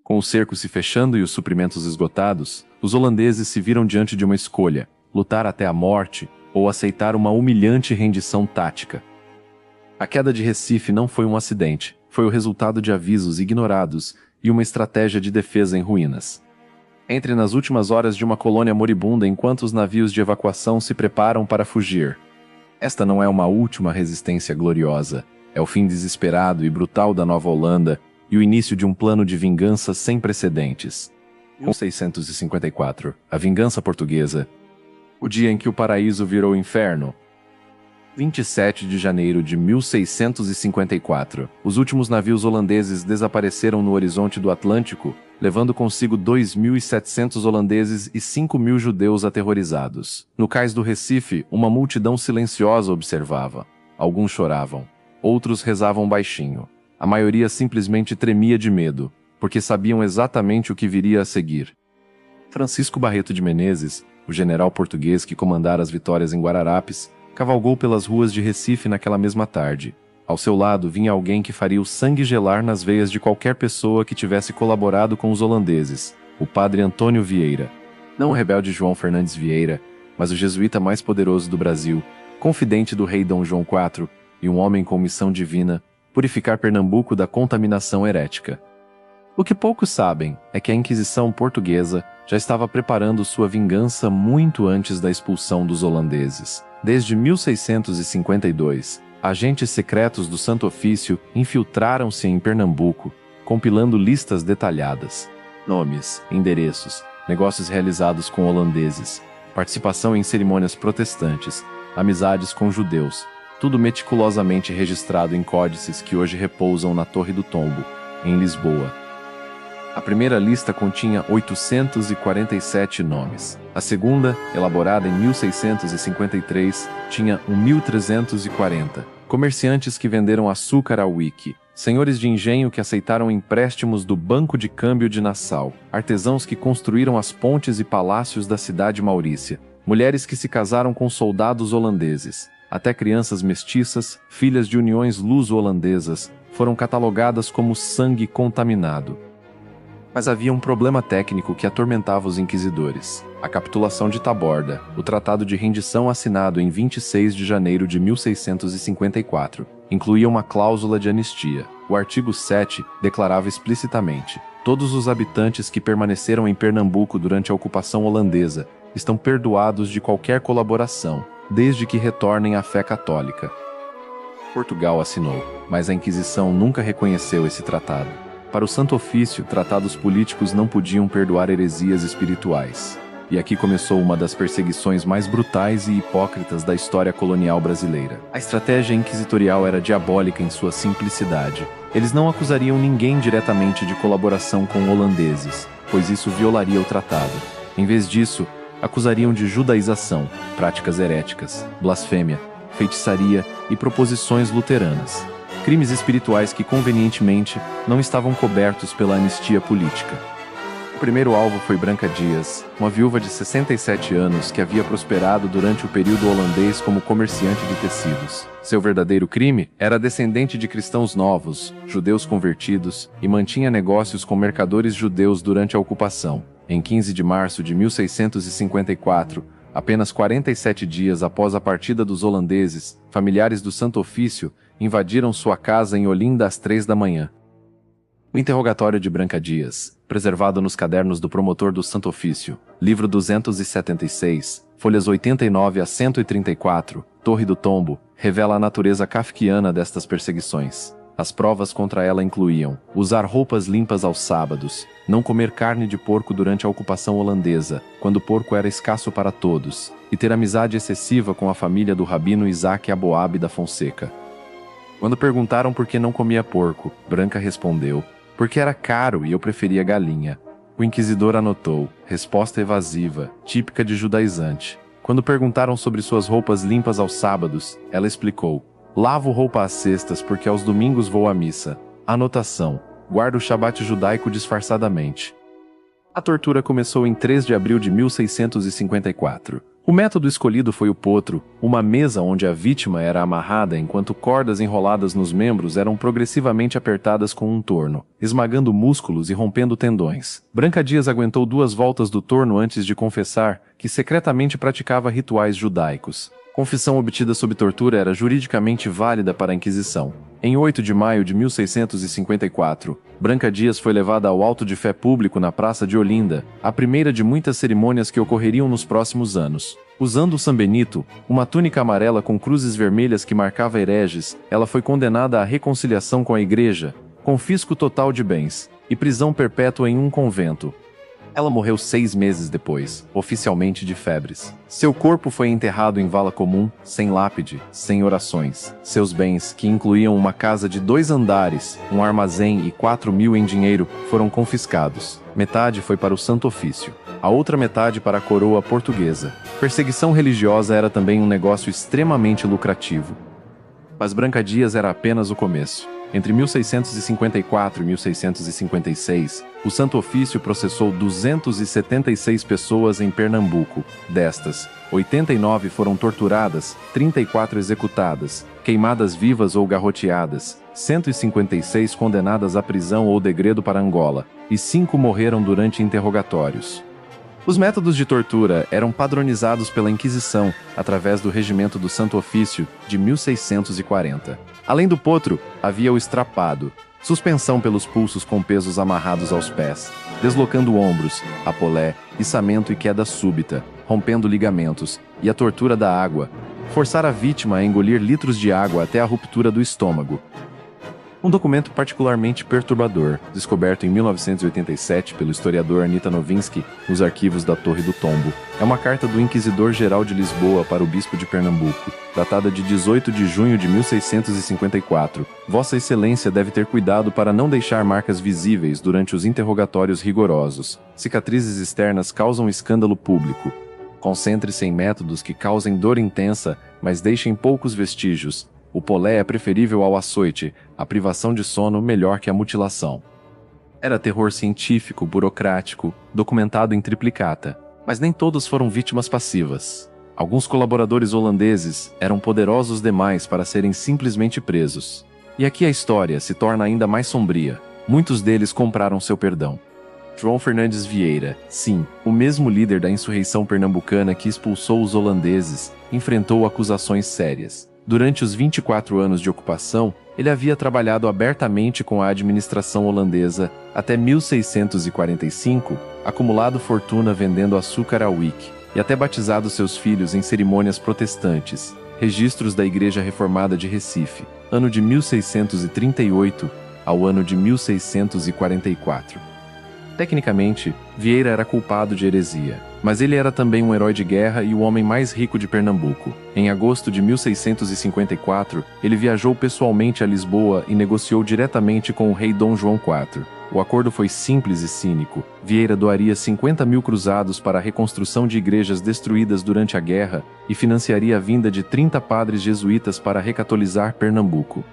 Com o cerco se fechando e os suprimentos esgotados, os holandeses se viram diante de uma escolha: lutar até a morte ou aceitar uma humilhante rendição tática. A queda de Recife não foi um acidente, foi o resultado de avisos ignorados e uma estratégia de defesa em ruínas. Entre nas últimas horas de uma colônia moribunda enquanto os navios de evacuação se preparam para fugir. Esta não é uma última resistência gloriosa, é o fim desesperado e brutal da Nova Holanda e o início de um plano de vingança sem precedentes. 1654, a vingança portuguesa. O dia em que o paraíso virou inferno. 27 de janeiro de 1654, os últimos navios holandeses desapareceram no horizonte do Atlântico, levando consigo 2.700 holandeses e 5.000 judeus aterrorizados. No cais do Recife, uma multidão silenciosa observava. Alguns choravam, outros rezavam baixinho. A maioria simplesmente tremia de medo, porque sabiam exatamente o que viria a seguir. Francisco Barreto de Menezes, o general português que comandara as vitórias em Guararapes, cavalgou pelas ruas de Recife naquela mesma tarde. Ao seu lado vinha alguém que faria o sangue gelar nas veias de qualquer pessoa que tivesse colaborado com os holandeses, o padre Antônio Vieira. Não o rebelde João Fernandes Vieira, mas o jesuíta mais poderoso do Brasil, confidente do rei Dom João IV e um homem com missão divina, purificar Pernambuco da contaminação herética. O que poucos sabem é que a Inquisição portuguesa já estava preparando sua vingança muito antes da expulsão dos holandeses. Desde 1652, agentes secretos do Santo Ofício infiltraram-se em Pernambuco, compilando listas detalhadas. Nomes, endereços, negócios realizados com holandeses, participação em cerimônias protestantes, amizades com judeus, tudo meticulosamente registrado em códices que hoje repousam na Torre do Tombo, em Lisboa. A primeira lista continha 847 nomes. A segunda, elaborada em 1653, tinha 1.340. Comerciantes que venderam açúcar ao Wiki, senhores de engenho que aceitaram empréstimos do Banco de Câmbio de Nassau, artesãos que construíram as pontes e palácios da cidade maurícia, mulheres que se casaram com soldados holandeses, até crianças mestiças, filhas de uniões luso-holandesas, foram catalogadas como sangue contaminado. Mas havia um problema técnico que atormentava os inquisidores. A capitulação de Taborda, o tratado de rendição assinado em 26 de janeiro de 1654, incluía uma cláusula de anistia. O artigo 7 declarava explicitamente: todos os habitantes que permaneceram em Pernambuco durante a ocupação holandesa estão perdoados de qualquer colaboração, desde que retornem à fé católica. Portugal assinou, mas a Inquisição nunca reconheceu esse tratado. Para o Santo Ofício, tratados políticos não podiam perdoar heresias espirituais. E aqui começou uma das perseguições mais brutais e hipócritas da história colonial brasileira. A estratégia inquisitorial era diabólica em sua simplicidade. Eles não acusariam ninguém diretamente de colaboração com holandeses, pois isso violaria o tratado. Em vez disso, acusariam de judaização, práticas heréticas, blasfêmia, feitiçaria e proposições luteranas. Crimes espirituais que, convenientemente, não estavam cobertos pela anistia política. O primeiro alvo foi Branca Dias, uma viúva de 67 anos que havia prosperado durante o período holandês como comerciante de tecidos. Seu verdadeiro crime era descendente de cristãos novos, judeus convertidos, e mantinha negócios com mercadores judeus durante a ocupação. Em 15 de março de 1654, apenas 47 dias após a partida dos holandeses, familiares do Santo Ofício invadiram sua casa em Olinda às 3 da manhã. O interrogatório de Branca Dias, preservado nos cadernos do promotor do Santo Ofício, livro 276, folhas 89 a 134, Torre do Tombo, revela a natureza kafkiana destas perseguições. As provas contra ela incluíam usar roupas limpas aos sábados, não comer carne de porco durante a ocupação holandesa, quando o porco era escasso para todos, e ter amizade excessiva com a família do rabino Isaac Aboab da Fonseca. Quando perguntaram por que não comia porco, Branca respondeu: porque era caro e eu preferia galinha. O inquisidor anotou: resposta evasiva, típica de judaizante. Quando perguntaram sobre suas roupas limpas aos sábados, ela explicou: lavo roupa às sextas porque aos domingos vou à missa. Anotação: guardo o Shabat judaico disfarçadamente. A tortura começou em 3 de abril de 1654. O método escolhido foi o potro, uma mesa onde a vítima era amarrada enquanto cordas enroladas nos membros eram progressivamente apertadas com um torno, esmagando músculos e rompendo tendões. Branca Dias aguentou 2 voltas do torno antes de confessar que secretamente praticava rituais judaicos. Confissão obtida sob tortura era juridicamente válida para a Inquisição. Em 8 de maio de 1654, Branca Dias foi levada ao auto de fé público na Praça de Olinda, a primeira de muitas cerimônias que ocorreriam nos próximos anos. Usando o sambenito, uma túnica amarela com cruzes vermelhas que marcava hereges, ela foi condenada à reconciliação com a Igreja, confisco total de bens, e prisão perpétua em um convento. Ela morreu 6 meses depois, oficialmente de febres. Seu corpo foi enterrado em vala comum, sem lápide, sem orações. Seus bens, que incluíam uma casa de 2 andares, um armazém e 4.000 em dinheiro, foram confiscados. Metade foi para o Santo Ofício, a outra metade para a coroa portuguesa. Perseguição religiosa era também um negócio extremamente lucrativo. Mas Branca Dias era apenas o começo. Entre 1654 e 1656, o Santo Ofício processou 276 pessoas em Pernambuco. Destas, 89 foram torturadas, 34 executadas, queimadas vivas ou garroteadas, 156 condenadas à prisão ou degredo para Angola, e 5 morreram durante interrogatórios. Os métodos de tortura eram padronizados pela Inquisição, através do Regimento do Santo Ofício, de 1640. Além do potro, havia o estrapado, suspensão pelos pulsos com pesos amarrados aos pés, deslocando ombros, apolé, içamento e queda súbita, rompendo ligamentos, e a tortura da água, forçar a vítima a engolir litros de água até a ruptura do estômago. Um documento particularmente perturbador, descoberto em 1987 pelo historiador Anita Nowinski nos arquivos da Torre do Tombo, é uma carta do Inquisidor-Geral de Lisboa para o Bispo de Pernambuco, datada de 18 de junho de 1654. Vossa Excelência deve ter cuidado para não deixar marcas visíveis durante os interrogatórios rigorosos. Cicatrizes externas causam escândalo público. Concentre-se em métodos que causem dor intensa, mas deixem poucos vestígios. O polé é preferível ao açoite, a privação de sono melhor que a mutilação. Era terror científico, burocrático, documentado em triplicata. Mas nem todos foram vítimas passivas. Alguns colaboradores holandeses eram poderosos demais para serem simplesmente presos. E aqui a história se torna ainda mais sombria. Muitos deles compraram seu perdão. João Fernandes Vieira, sim, o mesmo líder da insurreição pernambucana que expulsou os holandeses, enfrentou acusações sérias. Durante os 24 anos de ocupação, ele havia trabalhado abertamente com a administração holandesa até 1645, acumulado fortuna vendendo açúcar a Wick, e até batizado seus filhos em cerimônias protestantes, registros da Igreja Reformada de Recife, ano de 1638 ao ano de 1644. Tecnicamente, Vieira era culpado de heresia, mas ele era também um herói de guerra e o homem mais rico de Pernambuco. Em agosto de 1654, ele viajou pessoalmente a Lisboa e negociou diretamente com o rei Dom João IV. O acordo foi simples e cínico. Vieira doaria 50.000 cruzados para a reconstrução de igrejas destruídas durante a guerra e financiaria a vinda de 30 padres jesuítas para recatolizar Pernambuco.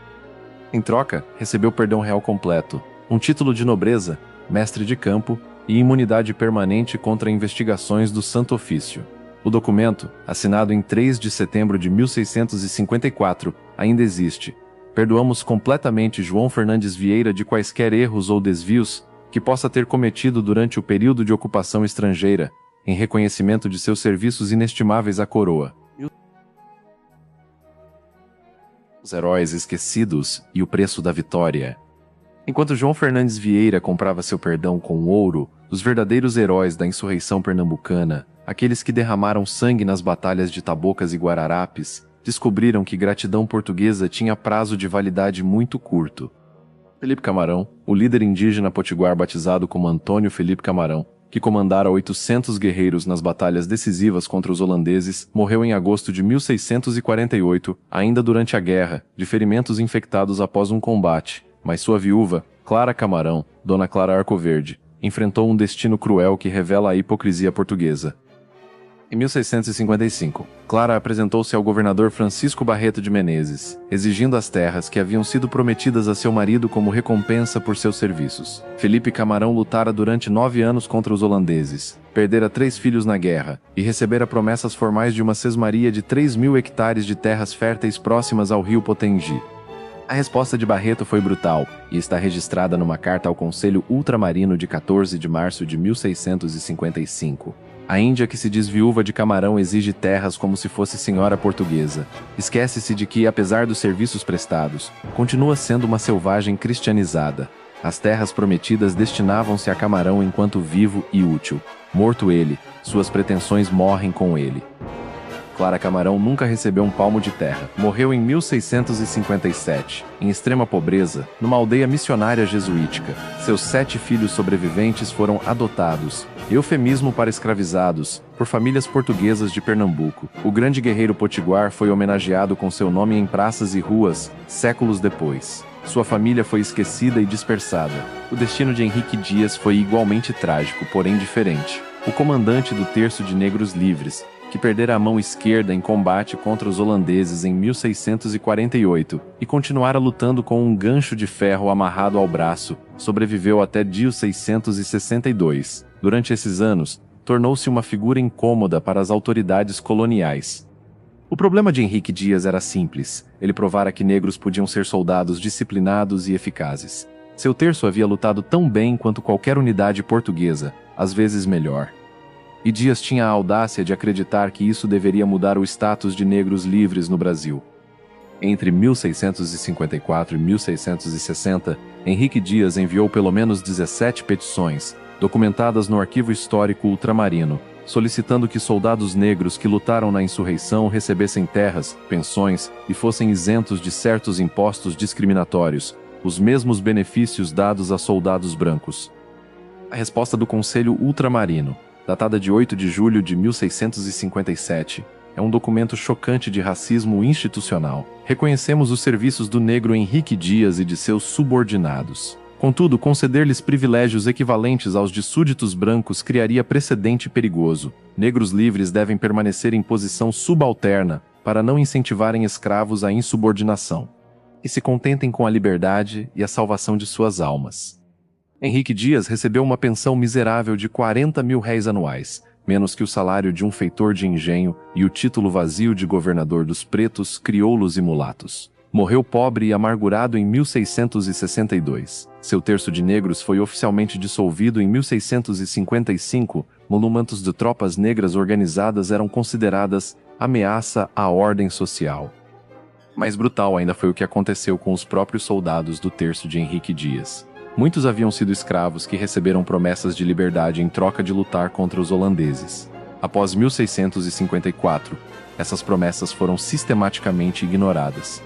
Em troca, recebeu perdão real completo, um título de nobreza, mestre de campo e imunidade permanente contra investigações do Santo Ofício. O documento, assinado em 3 de setembro de 1654, ainda existe. Perdoamos completamente João Fernandes Vieira de quaisquer erros ou desvios que possa ter cometido durante o período de ocupação estrangeira, em reconhecimento de seus serviços inestimáveis à coroa. Os heróis esquecidos e o preço da vitória. Enquanto João Fernandes Vieira comprava seu perdão com ouro, os verdadeiros heróis da insurreição pernambucana, aqueles que derramaram sangue nas batalhas de Tabocas e Guararapes, descobriram que gratidão portuguesa tinha prazo de validade muito curto. Felipe Camarão, o líder indígena potiguar batizado como Antônio Felipe Camarão, que comandara 800 guerreiros nas batalhas decisivas contra os holandeses, morreu em agosto de 1648, ainda durante a guerra, de ferimentos infectados após um combate. Mas sua viúva, Clara Camarão, Dona Clara Arcoverde, enfrentou um destino cruel que revela a hipocrisia portuguesa. Em 1655, Clara apresentou-se ao governador Francisco Barreto de Menezes, exigindo as terras que haviam sido prometidas a seu marido como recompensa por seus serviços. Felipe Camarão lutara durante 9 anos contra os holandeses, perdera 3 filhos na guerra e recebera promessas formais de uma sesmaria de 3.000 hectares de terras férteis próximas ao rio Potengi. A resposta de Barreto foi brutal e está registrada numa carta ao Conselho Ultramarino de 14 de março de 1655. A Índia que se diz viúva de Camarão exige terras como se fosse senhora portuguesa. Esquece-se de que, apesar dos serviços prestados, continua sendo uma selvagem cristianizada. As terras prometidas destinavam-se a Camarão enquanto vivo e útil. Morto ele, suas pretensões morrem com ele. Clara Camarão nunca recebeu um palmo de terra. Morreu em 1657, em extrema pobreza, numa aldeia missionária jesuítica. Seus 7 filhos sobreviventes foram adotados, eufemismo para escravizados, por famílias portuguesas de Pernambuco. O grande guerreiro potiguar foi homenageado com seu nome em praças e ruas, séculos depois. Sua família foi esquecida e dispersada. O destino de Henrique Dias foi igualmente trágico, porém diferente. O comandante do Terço de Negros Livres, que perdera a mão esquerda em combate contra os holandeses em 1648 e continuara lutando com um gancho de ferro amarrado ao braço, sobreviveu até 1662. Durante esses anos, tornou-se uma figura incômoda para as autoridades coloniais. O problema de Henrique Dias era simples. Ele provara que negros podiam ser soldados disciplinados e eficazes. Seu terço havia lutado tão bem quanto qualquer unidade portuguesa, às vezes melhor. E Dias tinha a audácia de acreditar que isso deveria mudar o status de negros livres no Brasil. Entre 1654 e 1660, Henrique Dias enviou pelo menos 17 petições, documentadas no Arquivo Histórico Ultramarino, solicitando que soldados negros que lutaram na insurreição recebessem terras, pensões e fossem isentos de certos impostos discriminatórios, os mesmos benefícios dados a soldados brancos. A resposta do Conselho Ultramarino, datada de 8 de julho de 1657, é um documento chocante de racismo institucional. Reconhecemos os serviços do negro Henrique Dias e de seus subordinados. Contudo, conceder-lhes privilégios equivalentes aos de súditos brancos criaria precedente perigoso. Negros livres devem permanecer em posição subalterna para não incentivarem escravos à insubordinação. E se contentem com a liberdade e a salvação de suas almas. Henrique Dias recebeu uma pensão miserável de 40.000 réis anuais, menos que o salário de um feitor de engenho e o título vazio de governador dos pretos, crioulos e mulatos. Morreu pobre e amargurado em 1662. Seu terço de negros foi oficialmente dissolvido em 1655. Monumentos de tropas negras organizadas eram consideradas ameaça à ordem social. Mais brutal ainda foi o que aconteceu com os próprios soldados do terço de Henrique Dias. Muitos haviam sido escravos que receberam promessas de liberdade em troca de lutar contra os holandeses. Após 1654, essas promessas foram sistematicamente ignoradas.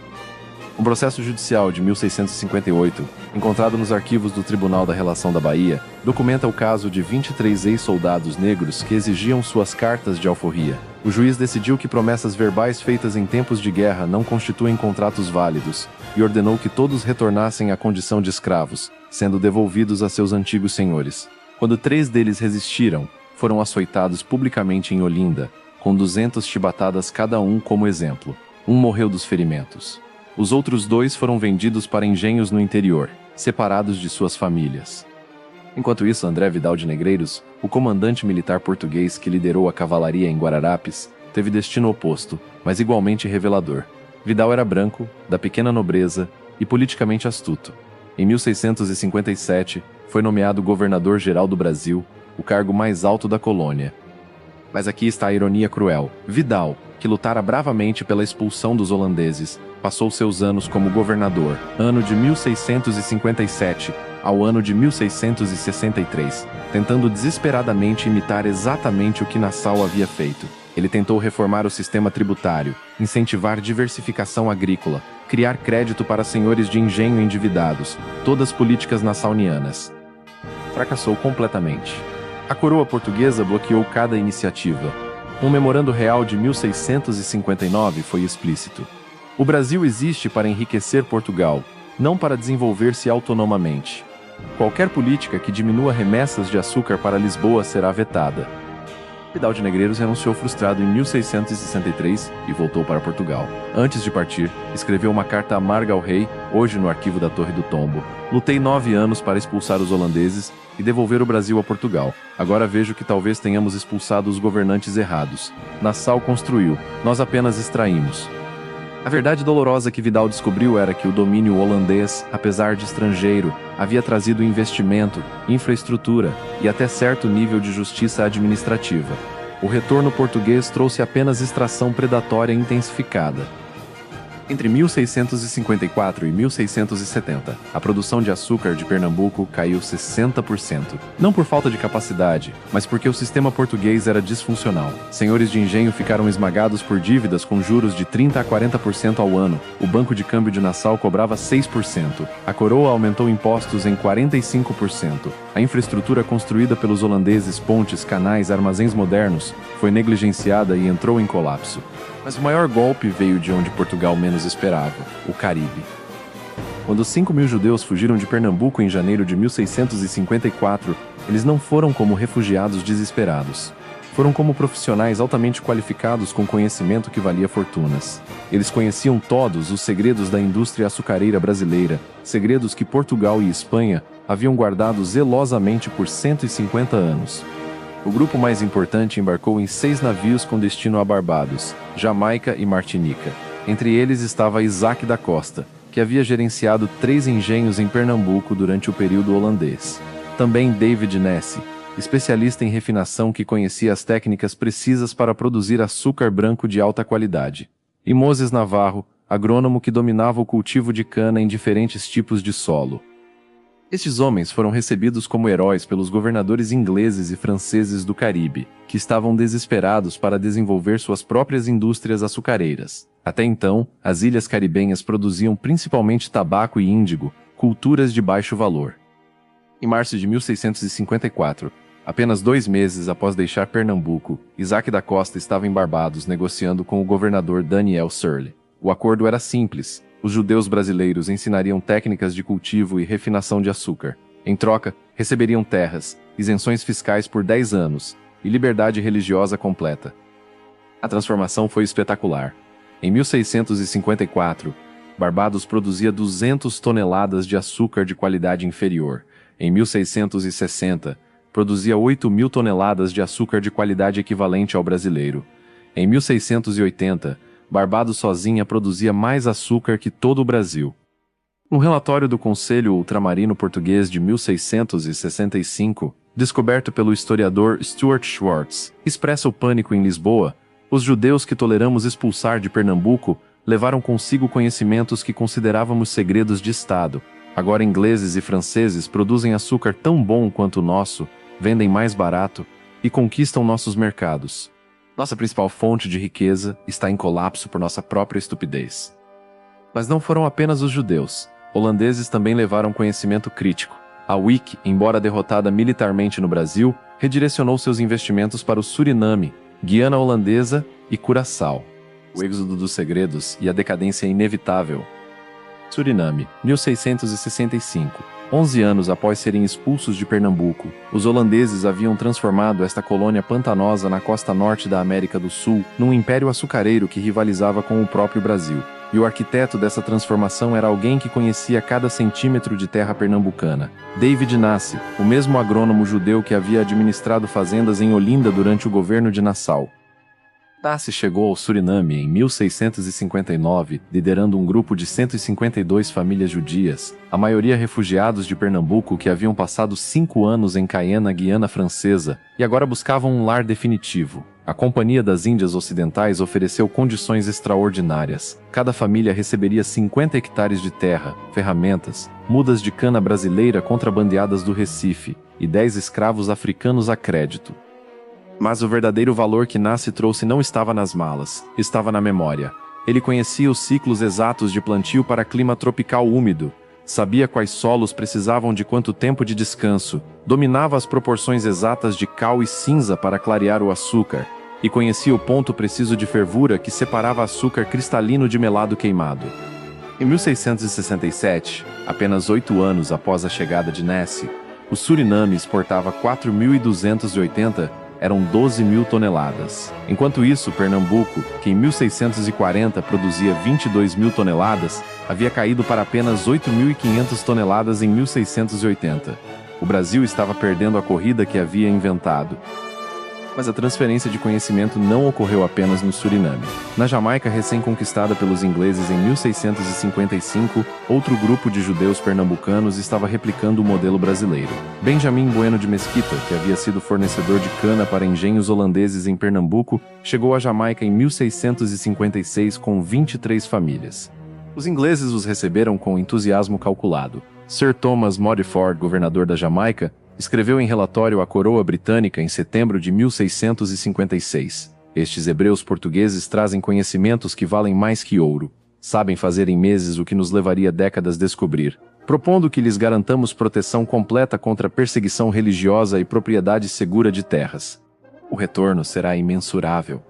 Um processo judicial de 1658, encontrado nos arquivos do Tribunal da Relação da Bahia, documenta o caso de 23 ex-soldados negros que exigiam suas cartas de alforria. O juiz decidiu que promessas verbais feitas em tempos de guerra não constituem contratos válidos e ordenou que todos retornassem à condição de escravos, sendo devolvidos a seus antigos senhores. Quando 3 deles resistiram, foram açoitados publicamente em Olinda, com 200 chibatadas cada um como exemplo. Um morreu dos ferimentos. Os outros 2 foram vendidos para engenhos no interior, separados de suas famílias. Enquanto isso, André Vidal de Negreiros, o comandante militar português que liderou a cavalaria em Guararapes, teve destino oposto, mas igualmente revelador. Vidal era branco, da pequena nobreza e politicamente astuto. Em 1657, foi nomeado governador-geral do Brasil, o cargo mais alto da colônia. Mas aqui está a ironia cruel. Vidal, que lutara bravamente pela expulsão dos holandeses, passou seus anos como governador, ano de 1657 ao ano de 1663, tentando desesperadamente imitar exatamente o que Nassau havia feito. Ele tentou reformar o sistema tributário, incentivar diversificação agrícola, criar crédito para senhores de engenho endividados, todas políticas nassauianas. Fracassou completamente. A coroa portuguesa bloqueou cada iniciativa. Um memorando real de 1659 foi explícito. O Brasil existe para enriquecer Portugal, não para desenvolver-se autonomamente. Qualquer política que diminua remessas de açúcar para Lisboa será vetada. Vidal de Negreiros renunciou frustrado em 1663 e voltou para Portugal. Antes de partir, escreveu uma carta amarga ao rei, hoje no arquivo da Torre do Tombo. Lutei 9 anos para expulsar os holandeses e devolver o Brasil a Portugal. Agora vejo que talvez tenhamos expulsado os governantes errados. Nassau construiu, nós apenas extraímos. A verdade dolorosa que Vidal descobriu era que o domínio holandês, apesar de estrangeiro, havia trazido investimento, infraestrutura e até certo nível de justiça administrativa. O retorno português trouxe apenas extração predatória intensificada. Entre 1654 e 1670, a produção de açúcar de Pernambuco caiu 60%. Não por falta de capacidade, mas porque o sistema português era disfuncional. Senhores de engenho ficaram esmagados por dívidas com juros de 30% a 40% ao ano. O Banco de Câmbio de Nassau cobrava 6%. A coroa aumentou impostos em 45%. A infraestrutura construída pelos holandeses, pontes, canais, armazéns modernos, foi negligenciada e entrou em colapso. Mas o maior golpe veio de onde Portugal menos esperava, o Caribe. Quando 5.000 judeus fugiram de Pernambuco em janeiro de 1654, eles não foram como refugiados desesperados. Foram como profissionais altamente qualificados com conhecimento que valia fortunas. Eles conheciam todos os segredos da indústria açucareira brasileira, segredos que Portugal e Espanha haviam guardado zelosamente por 150 anos. O grupo mais importante embarcou em 6 navios com destino a Barbados, Jamaica e Martinica. Entre eles estava Isaac da Costa, que havia gerenciado 3 engenhos em Pernambuco durante o período holandês. Também David Nesse, especialista em refinação que conhecia as técnicas precisas para produzir açúcar branco de alta qualidade. E Moses Navarro, agrônomo que dominava o cultivo de cana em diferentes tipos de solo. Estes homens foram recebidos como heróis pelos governadores ingleses e franceses do Caribe, que estavam desesperados para desenvolver suas próprias indústrias açucareiras. Até então, as ilhas caribenhas produziam principalmente tabaco e índigo, culturas de baixo valor. Em março de 1654, apenas 2 meses após deixar Pernambuco, Isaac da Costa estava em Barbados negociando com o governador Daniel Surley. O acordo era simples. Os judeus brasileiros ensinariam técnicas de cultivo e refinação de açúcar. Em troca, receberiam terras, isenções fiscais por 10 anos e liberdade religiosa completa. A transformação foi espetacular. Em 1654, Barbados produzia 200 toneladas de açúcar de qualidade inferior. Em 1660, produzia 8.000 toneladas de açúcar de qualidade equivalente ao brasileiro. Em 1680, Barbados sozinha produzia mais açúcar que todo o Brasil. Um relatório do Conselho Ultramarino Português de 1665, descoberto pelo historiador Stuart Schwartz, expressa o pânico em Lisboa. Os judeus que toleramos expulsar de Pernambuco levaram consigo conhecimentos que considerávamos segredos de Estado. Agora ingleses e franceses produzem açúcar tão bom quanto o nosso, vendem mais barato e conquistam nossos mercados. Nossa principal fonte de riqueza está em colapso por nossa própria estupidez. Mas não foram apenas os judeus. Holandeses também levaram conhecimento crítico. A Wick, embora derrotada militarmente no Brasil, redirecionou seus investimentos para o Suriname, Guiana Holandesa e Curaçao. O êxodo dos segredos e a decadência inevitável. Suriname, 1665. 11 anos após serem expulsos de Pernambuco, os holandeses haviam transformado esta colônia pantanosa na costa norte da América do Sul num império açucareiro que rivalizava com o próprio Brasil. E o arquiteto dessa transformação era alguém que conhecia cada centímetro de terra pernambucana. David Nasse, o mesmo agrônomo judeu que havia administrado fazendas em Olinda durante o governo de Nassau. Nasse chegou ao Suriname em 1659, liderando um grupo de 152 famílias judias, a maioria refugiados de Pernambuco que haviam passado 5 anos em Cayena, Guiana Francesa, e agora buscavam um lar definitivo. A Companhia das Índias Ocidentais ofereceu condições extraordinárias. Cada família receberia 50 hectares de terra, ferramentas, mudas de cana brasileira contrabandeadas do Recife, e 10 escravos africanos a crédito. Mas o verdadeiro valor que Nasse trouxe não estava nas malas, estava na memória. Ele conhecia os ciclos exatos de plantio para clima tropical úmido, sabia quais solos precisavam de quanto tempo de descanso, dominava as proporções exatas de cal e cinza para clarear o açúcar, e conhecia o ponto preciso de fervura que separava açúcar cristalino de melado queimado. Em 1667, apenas 8 anos após a chegada de Nasse, o Suriname exportava 4.280 eram 12.000 toneladas. Enquanto isso, Pernambuco, que em 1640 produzia 22.000 toneladas, havia caído para apenas 8.500 toneladas em 1680. O Brasil estava perdendo a corrida que havia inventado. Mas a transferência de conhecimento não ocorreu apenas no Suriname. Na Jamaica, recém-conquistada pelos ingleses em 1655, outro grupo de judeus pernambucanos estava replicando o modelo brasileiro. Benjamin Bueno de Mesquita, que havia sido fornecedor de cana para engenhos holandeses em Pernambuco, chegou à Jamaica em 1656 com 23 famílias. Os ingleses os receberam com entusiasmo calculado. Sir Thomas Modiford, governador da Jamaica, escreveu em relatório à coroa britânica em setembro de 1656. Estes hebreus portugueses trazem conhecimentos que valem mais que ouro. Sabem fazer em meses o que nos levaria décadas descobrir, propondo que lhes garantamos proteção completa contra perseguição religiosa e propriedade segura de terras. O retorno será imensurável.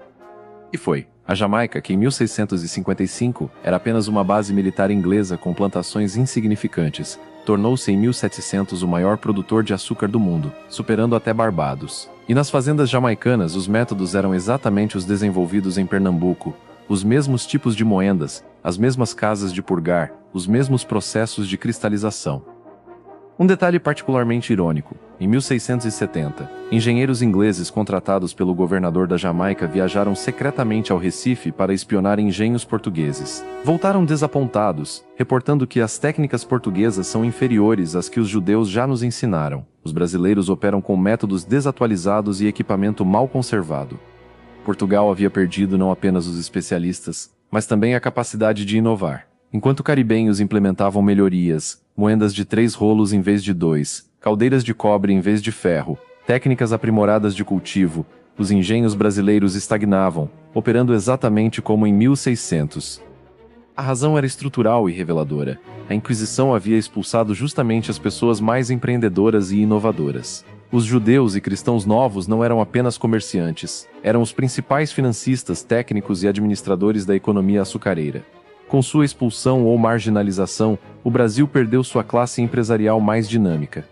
E foi. A Jamaica, que em 1655 era apenas uma base militar inglesa com plantações insignificantes, tornou-se em 1700 o maior produtor de açúcar do mundo, superando até Barbados. E nas fazendas jamaicanas os métodos eram exatamente os desenvolvidos em Pernambuco, os mesmos tipos de moendas, as mesmas casas de purgar, os mesmos processos de cristalização. Um detalhe particularmente irônico: em 1670, engenheiros ingleses contratados pelo governador da Jamaica viajaram secretamente ao Recife para espionar engenhos portugueses. Voltaram desapontados, reportando que as técnicas portuguesas são inferiores às que os judeus já nos ensinaram. Os brasileiros operam com métodos desatualizados e equipamento mal conservado. Portugal havia perdido não apenas os especialistas, mas também a capacidade de inovar. Enquanto caribenhos implementavam melhorias, moendas de 3 rolos em vez de 2, caldeiras de cobre em vez de ferro, técnicas aprimoradas de cultivo, os engenhos brasileiros estagnavam, operando exatamente como em 1600. A razão era estrutural e reveladora. A Inquisição havia expulsado justamente as pessoas mais empreendedoras e inovadoras. Os judeus e cristãos novos não eram apenas comerciantes, eram os principais financistas, técnicos e administradores da economia açucareira. Com sua expulsão ou marginalização, o Brasil perdeu sua classe empresarial mais dinâmica.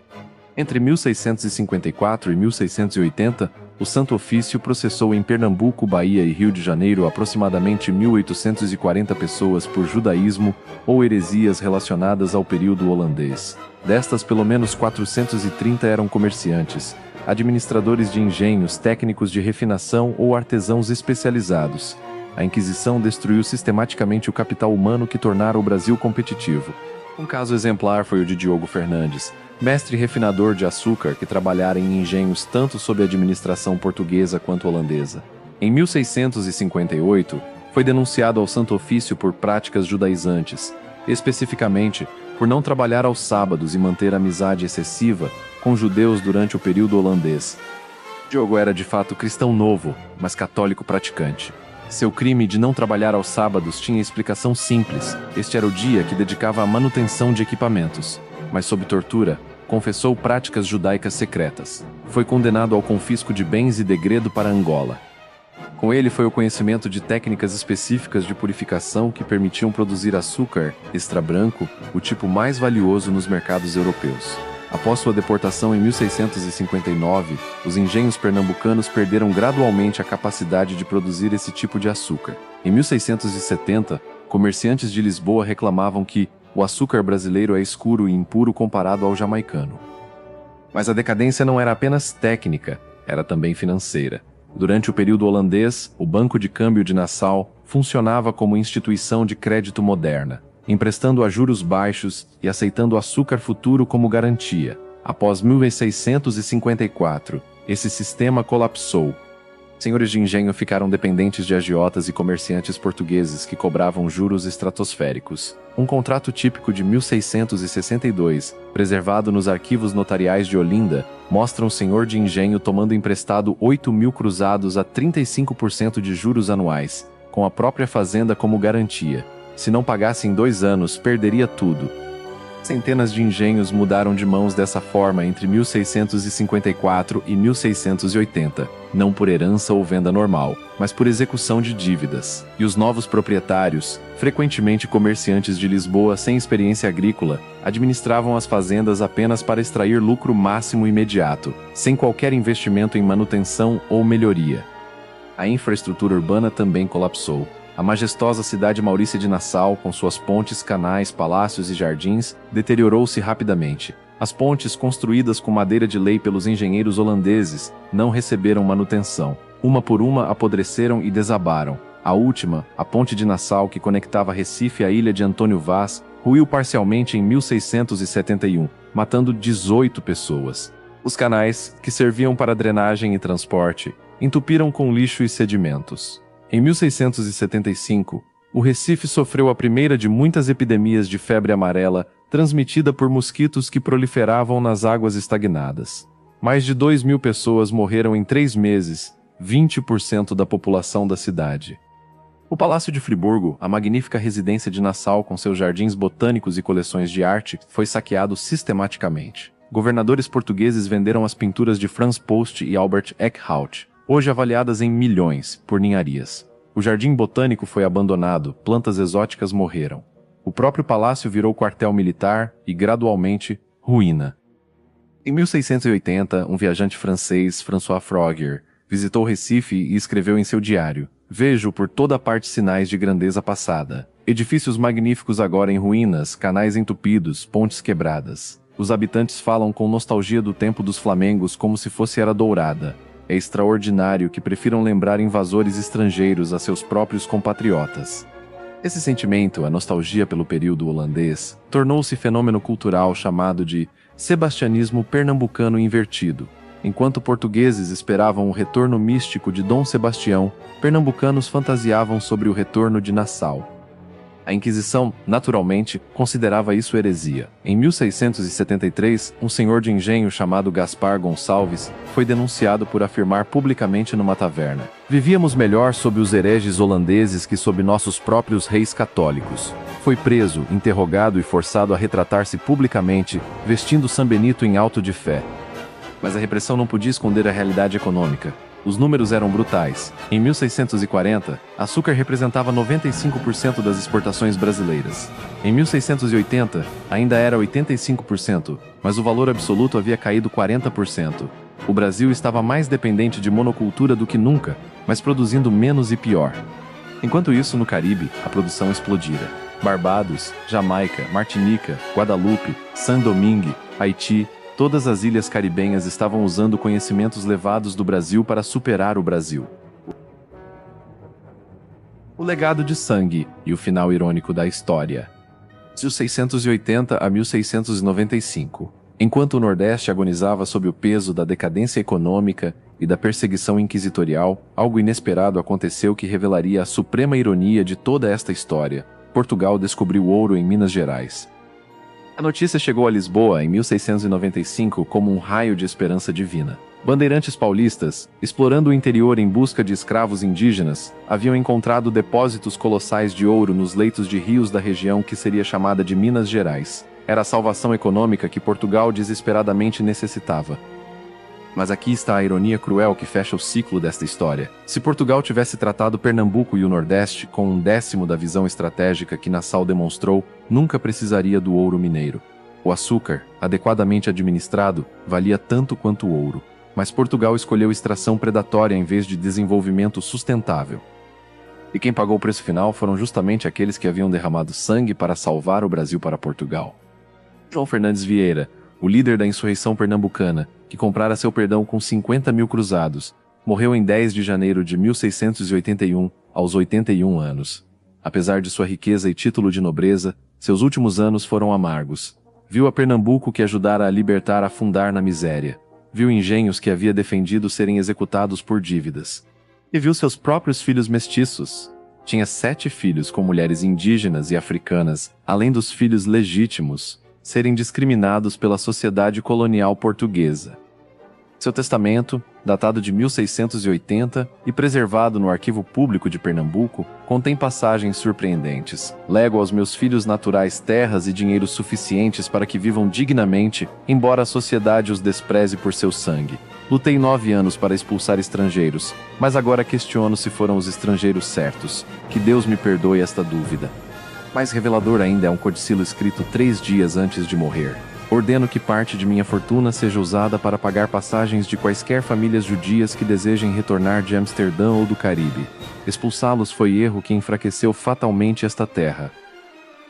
Entre 1654 e 1680, o Santo Ofício processou em Pernambuco, Bahia e Rio de Janeiro aproximadamente 1.840 pessoas por judaísmo ou heresias relacionadas ao período holandês. Destas, pelo menos 430 eram comerciantes, administradores de engenhos, técnicos de refinação ou artesãos especializados. A Inquisição destruiu sistematicamente o capital humano que tornara o Brasil competitivo. Um caso exemplar foi o de Diogo Fernandes, mestre refinador de açúcar que trabalhara em engenhos tanto sob a administração portuguesa quanto holandesa. Em 1658, foi denunciado ao Santo Ofício por práticas judaizantes, especificamente por não trabalhar aos sábados e manter amizade excessiva com judeus durante o período holandês. Diogo era de fato cristão novo, mas católico praticante. Seu crime de não trabalhar aos sábados tinha explicação simples. Este era o dia que dedicava à manutenção de equipamentos. Mas sob tortura, confessou práticas judaicas secretas. Foi condenado ao confisco de bens e degredo para Angola. Com ele foi o conhecimento de técnicas específicas de purificação que permitiam produzir açúcar extra branco, o tipo mais valioso nos mercados europeus. Após sua deportação em 1659, os engenhos pernambucanos perderam gradualmente a capacidade de produzir esse tipo de açúcar. Em 1670, comerciantes de Lisboa reclamavam que o açúcar brasileiro é escuro e impuro comparado ao jamaicano. Mas a decadência não era apenas técnica, era também financeira. Durante o período holandês, o Banco de Câmbio de Nassau funcionava como instituição de crédito moderna, emprestando a juros baixos e aceitando açúcar futuro como garantia. Após 1654, esse sistema colapsou. Senhores de engenho ficaram dependentes de agiotas e comerciantes portugueses que cobravam juros estratosféricos. Um contrato típico de 1662, preservado nos arquivos notariais de Olinda, mostra um senhor de engenho tomando emprestado 8.000 cruzados a 35% de juros anuais, com a própria fazenda como garantia. Se não pagasse em 2 anos, perderia tudo. Centenas de engenhos mudaram de mãos dessa forma entre 1654 e 1680, não por herança ou venda normal, mas por execução de dívidas. E os novos proprietários, frequentemente comerciantes de Lisboa sem experiência agrícola, administravam as fazendas apenas para extrair lucro máximo imediato, sem qualquer investimento em manutenção ou melhoria. A infraestrutura urbana também colapsou. A majestosa cidade maurícia de Nassau, com suas pontes, canais, palácios e jardins, deteriorou-se rapidamente. As pontes, construídas com madeira de lei pelos engenheiros holandeses, não receberam manutenção. Uma por uma apodreceram e desabaram. A última, a ponte de Nassau, que conectava Recife à ilha de Antônio Vaz, ruiu parcialmente em 1671, matando 18 pessoas. Os canais, que serviam para drenagem e transporte, entupiram com lixo e sedimentos. Em 1675, o Recife sofreu a primeira de muitas epidemias de febre amarela transmitida por mosquitos que proliferavam nas águas estagnadas. Mais de 2.000 pessoas morreram em 3 meses, 20% da população da cidade. O Palácio de Friburgo, a magnífica residência de Nassau com seus jardins botânicos e coleções de arte, foi saqueado sistematicamente. Governadores portugueses venderam as pinturas de Franz Post e Albert Eckhout, hoje avaliadas em milhões, por ninharias. O jardim botânico foi abandonado, plantas exóticas morreram. O próprio palácio virou quartel militar e, gradualmente, ruína. Em 1680, um viajante francês, François Frogger, visitou Recife e escreveu em seu diário: "Vejo por toda parte sinais de grandeza passada. Edifícios magníficos agora em ruínas, canais entupidos, pontes quebradas. Os habitantes falam com nostalgia do tempo dos Flamengos como se fosse era dourada. É extraordinário que prefiram lembrar invasores estrangeiros a seus próprios compatriotas." Esse sentimento, a nostalgia pelo período holandês, tornou-se fenômeno cultural chamado de sebastianismo pernambucano invertido. Enquanto portugueses esperavam o retorno místico de Dom Sebastião, pernambucanos fantasiavam sobre o retorno de Nassau. A Inquisição, naturalmente, considerava isso heresia. Em 1673, um senhor de engenho chamado Gaspar Gonçalves foi denunciado por afirmar publicamente numa taverna: "Vivíamos melhor sob os hereges holandeses que sob nossos próprios reis católicos." Foi preso, interrogado e forçado a retratar-se publicamente, vestindo São Benito em auto de fé. Mas a repressão não podia esconder a realidade econômica. Os números eram brutais. Em 1640, açúcar representava 95% das exportações brasileiras. Em 1680, ainda era 85%, mas o valor absoluto havia caído 40%. O Brasil estava mais dependente de monocultura do que nunca, mas produzindo menos e pior. Enquanto isso, no Caribe, a produção explodira. Barbados, Jamaica, Martinica, Guadalupe, Saint-Domingue, Haiti, todas as ilhas caribenhas estavam usando conhecimentos levados do Brasil para superar o Brasil. O legado de sangue e o final irônico da história. De 1680 a 1695. Enquanto o Nordeste agonizava sob o peso da decadência econômica e da perseguição inquisitorial, algo inesperado aconteceu que revelaria a suprema ironia de toda esta história. Portugal descobriu ouro em Minas Gerais. A notícia chegou a Lisboa em 1695 como um raio de esperança divina. Bandeirantes paulistas, explorando o interior em busca de escravos indígenas, haviam encontrado depósitos colossais de ouro nos leitos de rios da região que seria chamada de Minas Gerais. Era a salvação econômica que Portugal desesperadamente necessitava. Mas aqui está a ironia cruel que fecha o ciclo desta história. Se Portugal tivesse tratado Pernambuco e o Nordeste com 1/10 da visão estratégica que Nassau demonstrou, nunca precisaria do ouro mineiro. O açúcar, adequadamente administrado, valia tanto quanto o ouro. Mas Portugal escolheu extração predatória em vez de desenvolvimento sustentável. E quem pagou o preço final foram justamente aqueles que haviam derramado sangue para salvar o Brasil para Portugal. João Fernandes Vieira, o líder da insurreição pernambucana, que comprara seu perdão com 50.000 cruzados, morreu em 10 de janeiro de 1681, aos 81 anos. Apesar de sua riqueza e título de nobreza, seus últimos anos foram amargos. Viu a Pernambuco que ajudara a libertar afundar na miséria. Viu engenhos que havia defendido serem executados por dívidas. E viu seus próprios filhos mestiços. Tinha 7 filhos com mulheres indígenas e africanas, além dos filhos legítimos, serem discriminados pela sociedade colonial portuguesa. Seu testamento, datado de 1680 e preservado no Arquivo Público de Pernambuco, contém passagens surpreendentes. Lego aos meus filhos naturais terras e dinheiro suficientes para que vivam dignamente, embora a sociedade os despreze por seu sangue. Lutei 9 anos para expulsar estrangeiros, mas agora questiono se foram os estrangeiros certos. Que Deus me perdoe esta dúvida. Mais revelador ainda é um codicilo escrito 3 dias antes de morrer. Ordeno que parte de minha fortuna seja usada para pagar passagens de quaisquer famílias judias que desejem retornar de Amsterdã ou do Caribe. Expulsá-los foi erro que enfraqueceu fatalmente esta terra.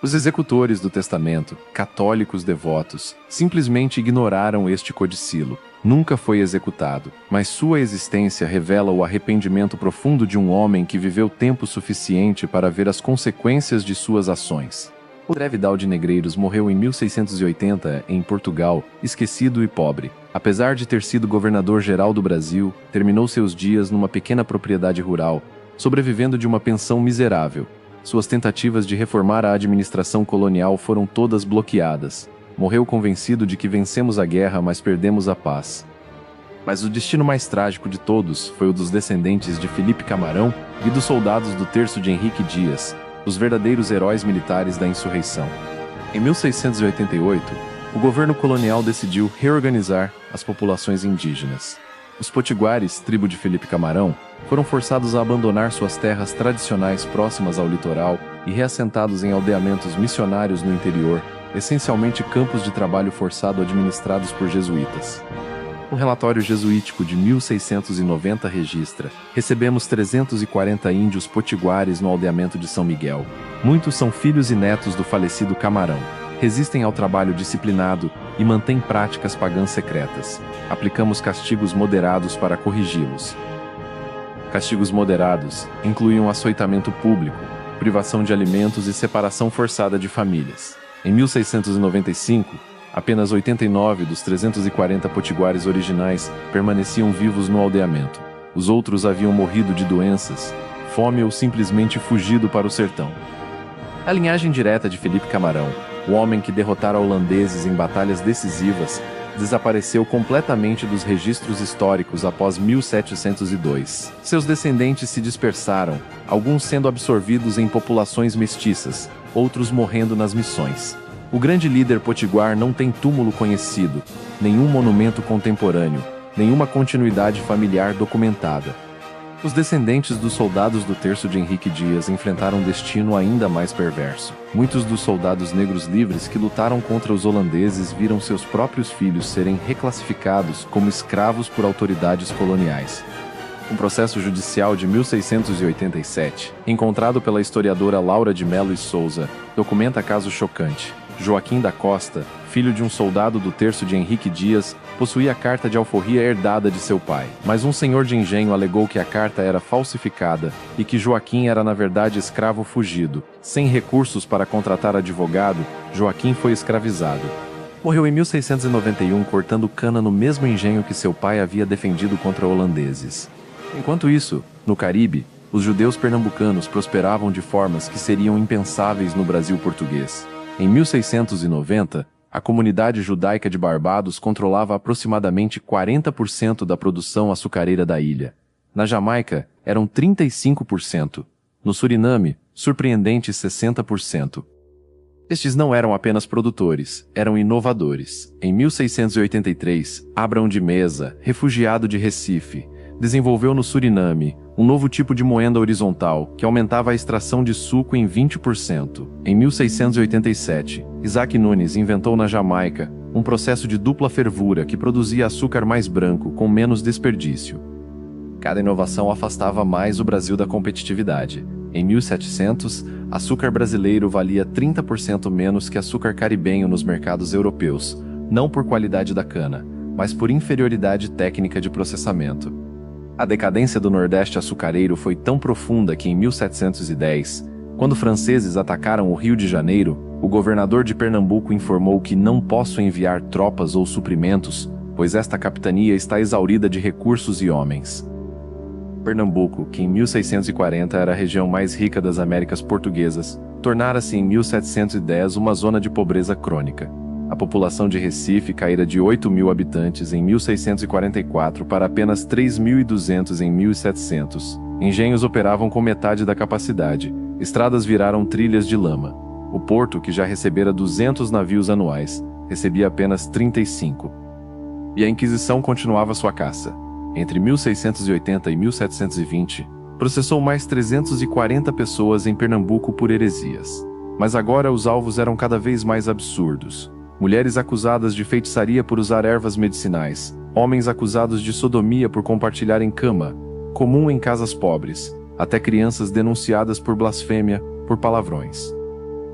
Os executores do testamento, católicos devotos, simplesmente ignoraram este codicilo. Nunca foi executado, mas sua existência revela o arrependimento profundo de um homem que viveu tempo suficiente para ver as consequências de suas ações. O André Vidal de Negreiros morreu em 1680 em Portugal, esquecido e pobre. Apesar de ter sido governador-geral do Brasil, terminou seus dias numa pequena propriedade rural, sobrevivendo de uma pensão miserável. Suas tentativas de reformar a administração colonial foram todas bloqueadas. Morreu convencido de que vencemos a guerra, mas perdemos a paz. Mas o destino mais trágico de todos foi o dos descendentes de Felipe Camarão e dos soldados do terço de Henrique Dias, os verdadeiros heróis militares da insurreição. Em 1688, o governo colonial decidiu reorganizar as populações indígenas. Os potiguares, tribo de Felipe Camarão, foram forçados a abandonar suas terras tradicionais próximas ao litoral e reassentados em aldeamentos missionários no interior, essencialmente campos de trabalho forçado administrados por jesuítas. O relatório jesuítico de 1690 registra: recebemos 340 índios potiguares no aldeamento de São Miguel. Muitos são filhos e netos do falecido Camarão. Resistem ao trabalho disciplinado e mantêm práticas pagãs secretas. Aplicamos castigos moderados para corrigi-los. Castigos moderados incluíam açoitamento público, privação de alimentos e separação forçada de famílias. Em 1695, apenas 89 dos 340 potiguares originais permaneciam vivos no aldeamento. Os outros haviam morrido de doenças, fome ou simplesmente fugido para o sertão. A linhagem direta de Felipe Camarão, o homem que derrotara holandeses em batalhas decisivas, desapareceu completamente dos registros históricos após 1702. Seus descendentes se dispersaram, alguns sendo absorvidos em populações mestiças, outros morrendo nas missões. O grande líder potiguar não tem túmulo conhecido, nenhum monumento contemporâneo, nenhuma continuidade familiar documentada. Os descendentes dos soldados do terço de Henrique Dias enfrentaram um destino ainda mais perverso. Muitos dos soldados negros livres que lutaram contra os holandeses viram seus próprios filhos serem reclassificados como escravos por autoridades coloniais. Um processo judicial de 1687, encontrado pela historiadora Laura de Mello e Souza, documenta caso chocante. Joaquim da Costa, filho de um soldado do terço de Henrique Dias, possuía a carta de alforria herdada de seu pai, mas um senhor de engenho alegou que a carta era falsificada e que Joaquim era na verdade escravo fugido. Sem recursos para contratar advogado, Joaquim foi escravizado. Morreu em 1691 cortando cana no mesmo engenho que seu pai havia defendido contra holandeses. Enquanto isso, no Caribe, os judeus pernambucanos prosperavam de formas que seriam impensáveis no Brasil português. Em 1690, a comunidade judaica de Barbados controlava aproximadamente 40% da produção açucareira da ilha. Na Jamaica, eram 35%. No Suriname, surpreendentes 60%. Estes não eram apenas produtores, eram inovadores. Em 1683, Abrão de Mesa, refugiado de Recife, desenvolveu no Suriname um novo tipo de moenda horizontal que aumentava a extração de suco em 20%. Em 1687, Isaac Nunes inventou na Jamaica um processo de dupla fervura que produzia açúcar mais branco com menos desperdício. Cada inovação afastava mais o Brasil da competitividade. Em 1700, açúcar brasileiro valia 30% menos que açúcar caribenho nos mercados europeus, não por qualidade da cana, mas por inferioridade técnica de processamento. A decadência do Nordeste açucareiro foi tão profunda que em 1710, quando franceses atacaram o Rio de Janeiro, o governador de Pernambuco informou que não posso enviar tropas ou suprimentos, pois esta capitania está exaurida de recursos e homens. Pernambuco, que em 1640 era a região mais rica das Américas portuguesas, tornara-se em 1710 uma zona de pobreza crônica. A população de Recife caíra de 8.000 habitantes em 1644 para apenas 3.200 em 1700. Engenhos operavam com metade da capacidade. Estradas viraram trilhas de lama. O porto, que já recebera 200 navios anuais, recebia apenas 35. E a Inquisição continuava sua caça. Entre 1680 e 1720, processou mais 340 pessoas em Pernambuco por heresias. Mas agora os alvos eram cada vez mais absurdos. Mulheres acusadas de feitiçaria por usar ervas medicinais, homens acusados de sodomia por compartilharem cama, comum em casas pobres, até crianças denunciadas por blasfêmia, por palavrões.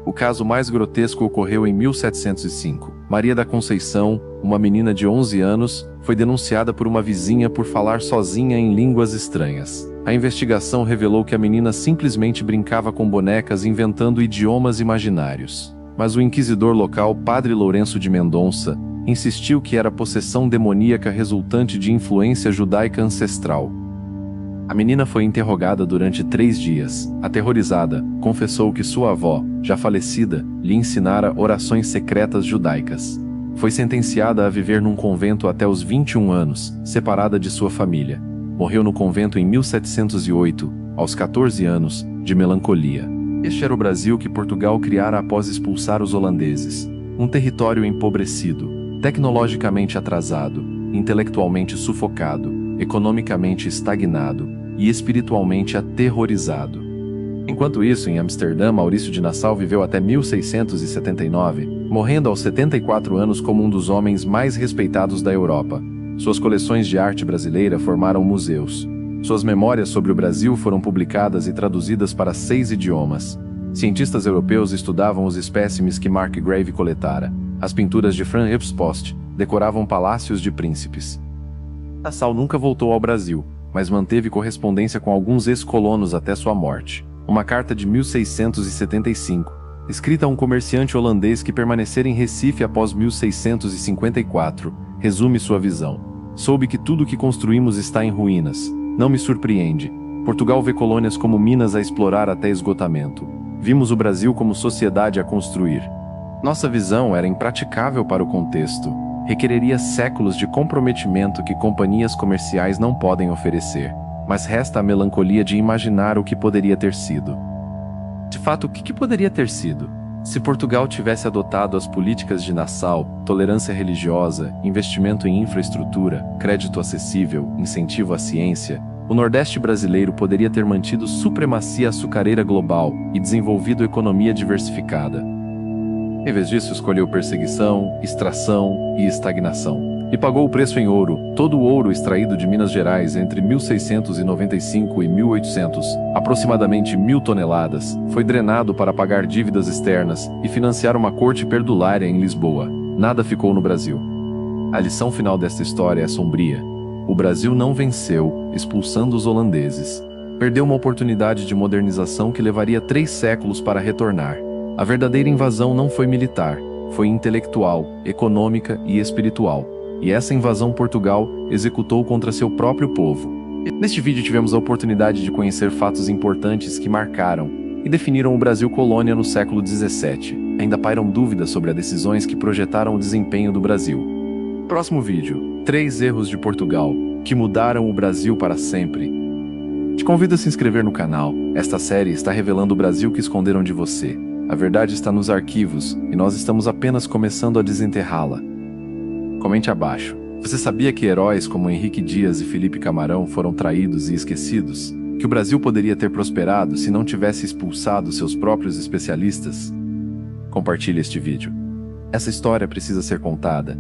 O caso mais grotesco ocorreu em 1705. Maria da Conceição, uma menina de 11 anos, foi denunciada por uma vizinha por falar sozinha em línguas estranhas. A investigação revelou que a menina simplesmente brincava com bonecas inventando idiomas imaginários. Mas o inquisidor local, Padre Lourenço de Mendonça, insistiu que era possessão demoníaca resultante de influência judaica ancestral. A menina foi interrogada durante 3 dias. Aterrorizada, confessou que sua avó, já falecida, lhe ensinara orações secretas judaicas. Foi sentenciada a viver num convento até os 21 anos, separada de sua família. Morreu no convento em 1708, aos 14 anos, de melancolia. Este era o Brasil que Portugal criara após expulsar os holandeses. Um território empobrecido, tecnologicamente atrasado, intelectualmente sufocado, economicamente estagnado e espiritualmente aterrorizado. Enquanto isso, em Amsterdã, Maurício de Nassau viveu até 1679, morrendo aos 74 anos como um dos homens mais respeitados da Europa. Suas coleções de arte brasileira formaram museus. Suas memórias sobre o Brasil foram publicadas e traduzidas para 6 idiomas. Cientistas europeus estudavam os espécimes que Markgrave coletara. As pinturas de Franz Hals Post decoravam palácios de príncipes. Nassau nunca voltou ao Brasil, mas manteve correspondência com alguns ex-colonos até sua morte. Uma carta de 1675, escrita a um comerciante holandês que permanecera em Recife após 1654, resume sua visão. Soube que tudo o que construímos está em ruínas. Não me surpreende. Portugal vê colônias como minas a explorar até esgotamento. Vimos o Brasil como sociedade a construir. Nossa visão era impraticável para o contexto. Requereria séculos de comprometimento que companhias comerciais não podem oferecer. Mas resta a melancolia de imaginar o que poderia ter sido. De fato, o que poderia ter sido? Se Portugal tivesse adotado as políticas de Nassau, tolerância religiosa, investimento em infraestrutura, crédito acessível, incentivo à ciência, o Nordeste brasileiro poderia ter mantido supremacia açucareira global e desenvolvido economia diversificada. Em vez disso, escolheu perseguição, extração e estagnação. E pagou o preço em ouro. Todo o ouro extraído de Minas Gerais entre 1695 e 1800, aproximadamente 1.000 toneladas, foi drenado para pagar dívidas externas e financiar uma corte perdulária em Lisboa. Nada ficou no Brasil. A lição final desta história é sombria. O Brasil não venceu, expulsando os holandeses. Perdeu uma oportunidade de modernização que levaria 3 séculos para retornar. A verdadeira invasão não foi militar, foi intelectual, econômica e espiritual. E essa invasão Portugal executou contra seu próprio povo. Neste vídeo tivemos a oportunidade de conhecer fatos importantes que marcaram e definiram o Brasil colônia no século XVII. Ainda pairam dúvidas sobre as decisões que projetaram o desempenho do Brasil. Próximo vídeo: 3 erros de Portugal que mudaram o Brasil para sempre. Te convido a se inscrever no canal. Esta série está revelando o Brasil que esconderam de você. A verdade está nos arquivos e nós estamos apenas começando a desenterrá-la. Comente abaixo. Você sabia que heróis como Henrique Dias e Felipe Camarão foram traídos e esquecidos? Que o Brasil poderia ter prosperado se não tivesse expulsado seus próprios especialistas? Compartilhe este vídeo. Essa história precisa ser contada.